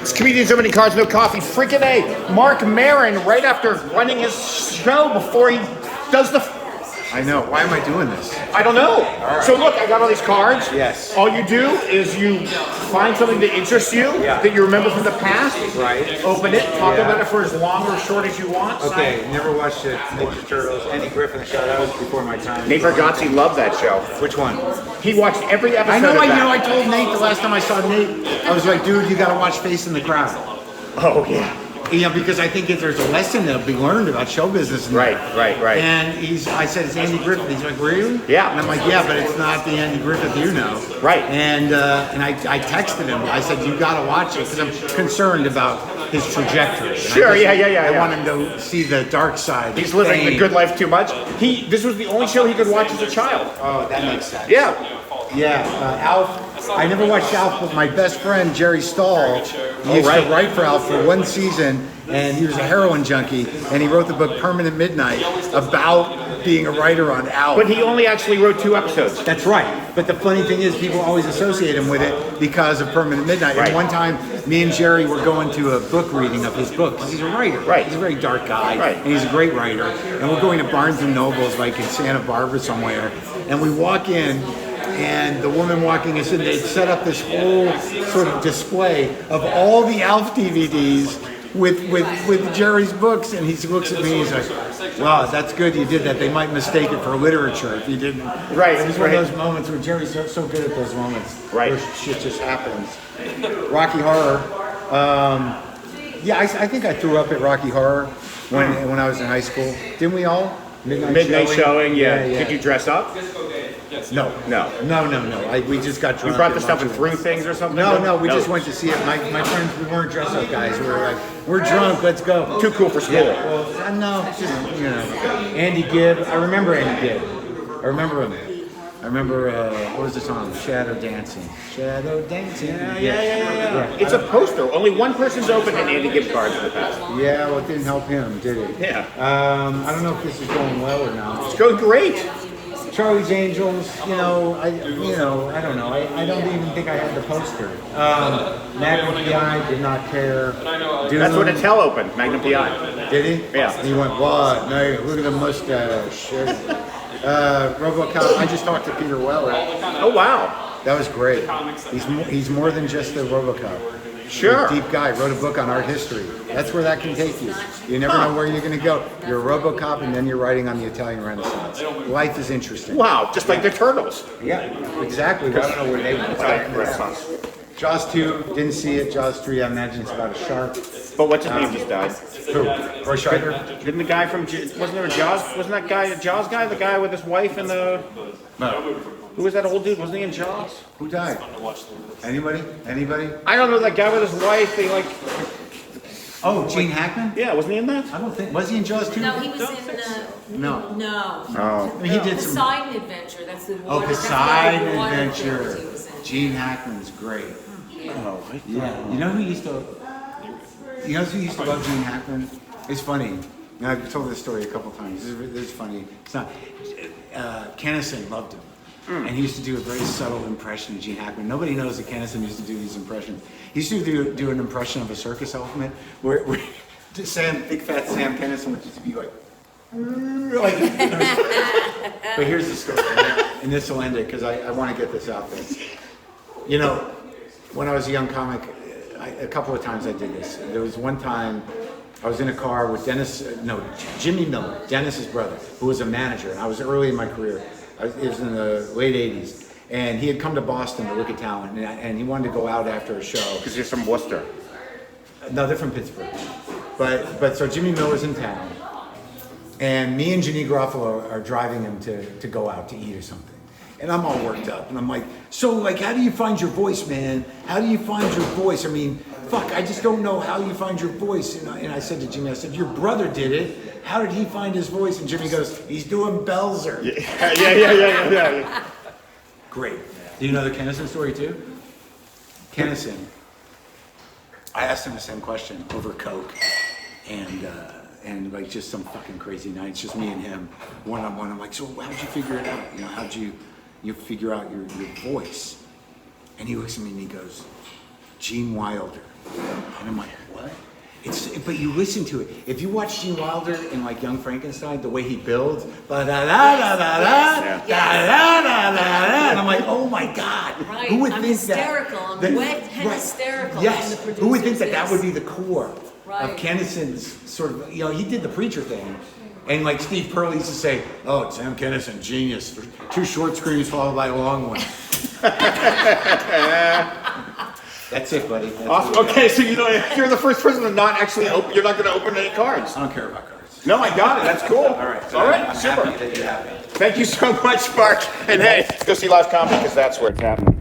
It's Comedians, So Many Cards, No Coffee. Freaking A. Marc Maron, right after running his show before he does the... I know. Why am I doing this? I don't know. Right. So look, I got all these cards. Yes. All you do is you find something that interests you, that you remember from the past. Right. Open it, talk about it for as long or short as you want. Okay, never watched the Ninja Turtles. Andy Griffin show. That was before my time. Nate Bargatze loved that show. Which one? He watched every episode I know. of that. I told Nate the last time I saw Nate. I was like, dude, you got to watch Face in the Crowd. Oh yeah. Yeah, because I think there's a lesson that'll be learned about show business. Right. And I said, it's Andy Griffith. He's like, really? Yeah. And I'm like, yeah, but it's not the Andy Griffith you know. Right. And I texted him. I said, you got to watch it because I'm concerned about his trajectory. Sure, I want him to see the dark side. He's living the good life too much. This was the only show he could watch as a child. Oh, that makes sense. Yeah. Yeah, Alf. I never watched Alf, but my best friend Jerry Stahl used to write for Alf for one season, and he was a heroin junkie, and he wrote the book Permanent Midnight about being a writer on Alf. But he only actually wrote 2 episodes. That's right. But the funny thing is, people always associate him with it because of Permanent Midnight. Right. And one time, me and Jerry were going to a book reading of his book because he's a writer. Right. He's a very dark guy, and he's a great writer. And we're going to Barnes and Nobles, like in Santa Barbara somewhere, and we walk in. And the woman walking us in, they'd set up this whole sort of display of all the Alf DVDs with Jerry's books, and he looks at me and he's like, wow, that's good you did that. They might mistake it for literature if you didn't. Right. It's one of those moments where Jerry's so good at those moments. Right. Where shit just happens. Rocky Horror. I think I threw up at Rocky Horror when I was in high school. Didn't we all? Midnight showing, yeah. Did you dress up? No. We just got drunk. You brought the stuff and threw things or something? No, we just went to see it. My friends, we weren't dress up guys. We were like, we're drunk, let's go. Too cool for school. Yeah, well, no, just, Andy Gibb. I remember Andy Gibb. I remember him. I remember, what was the song? Shadow Dancing. Yeah. It's a poster. Only one person's opened an Andy Gibb cards in the past. Yeah, well, it didn't help him, did it? Yeah. I don't know if this is going well or not. It's going great. Charlie's Angels, I don't know. I don't even think I had the poster. Magnum PI, did not care. That's what Attell opened, Magnum PI. Did he? Yeah. He went, what? No, look at the mustache. RoboCop, I just talked to Peter Weller. Oh, wow. That was great. He's more than just the RoboCop. Sure. Deep guy, wrote a book on art history. That's where that can take you. You never know where you're going to go. You're a RoboCop and then you're writing on the Italian Renaissance. Life is interesting. Wow, just like the Turtles. Yeah, exactly. I don't know where they went. Italian Renaissance. Jaws 2, didn't see it. Jaws 3, I imagine it's about a shark. But what's his name just died? Who? Roy Scheider? Didn't the guy from, wasn't there a Jaws, wasn't that guy a Jaws guy? The guy with his wife and the... No. Who was that old dude? Wasn't he in Jaws? Who died? Anybody? I don't know, that guy with his wife, they like... Oh, Gene Hackman? Yeah, wasn't he in that? I don't think, was he in Jaws 2? No, he was in, No. No. Oh. I mean, he did some... Poseidon Adventure, that's the water. Poseidon that's the water Adventure. he was in. Gene Hackman's great. Oh, Yeah. You know who used to love Gene Hackman? It's funny. Now, I've told this story a couple times. This is funny. It's not... Kennison loved him. And he used to do a very subtle impression of Gene Hackman. Nobody knows that Kennison used to do these impressions. He used to do an impression of a circus elephant where big fat Sam Kennison would just be like But here's the story, and this will end it because I want to get this out there. When I was a young comic, a couple of times I did this. There was one time I was in a car with Jimmy Miller, Dennis's brother, who was a manager. And I was early in my career. It was in the late 80s. And he had come to Boston to look at talent. And he wanted to go out after a show. because you're from Worcester. No, they're from Pittsburgh. But so Jimmy Miller's in town. And me and Janine Garofalo are driving him to go out to eat or something. And I'm all worked up. And I'm like, so how do you find your voice, man? How do you find your voice? I mean, fuck, I just don't know how you find your voice. And I said to Jimmy, your brother did it. How did he find his voice? And Jimmy goes, he's doing Belzer. Yeah. Great. Do you know the Kennison story too? Kennison, I asked him the same question over Coke. And like just some fucking crazy night. It's just me and him, one-on-one. I'm like, so how'd you figure it out? How'd you figure out your voice? And he looks at me and he goes, Gene Wilder. And I'm like, what? But you listen to it. If you watch Gene Wilder in like Young Frankenstein, the way he builds, and I'm like, oh my God, Right. who would I'm think hysterical. that? I'm wet and hysterical. Yes. And the Who would think that producers, that would be the core Right. of Kennison's sort of, he did the preacher thing. And like Steve Pearl used to say, oh, Sam Kennison, genius. 2 short screens followed by a long one. That's it, buddy. That's Awesome. it. Okay, so you're the first person to not actually open. You're not going to open any cards. I don't care about cards. No, I got it. That's cool. All right. All right. I'm Super. happy that you're happy. Thank you so much, Mark. And hey, go see live comedy because that's where it's happening.